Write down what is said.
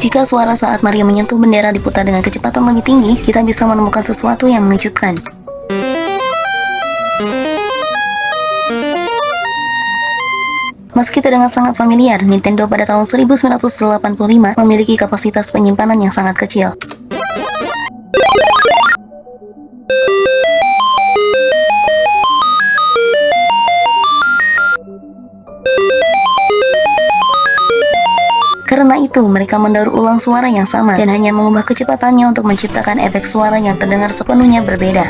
Jika suara saat Maria menyentuh bendera diputar dengan kecepatan lebih tinggi, kita bisa menemukan sesuatu yang mengejutkan. Meski terdengar sangat familiar, Nintendo pada tahun 1985 memiliki kapasitas penyimpanan yang sangat kecil. Karena itu, mereka mendaur ulang suara yang sama dan hanya mengubah kecepatannya untuk menciptakan efek suara yang terdengar sepenuhnya berbeda.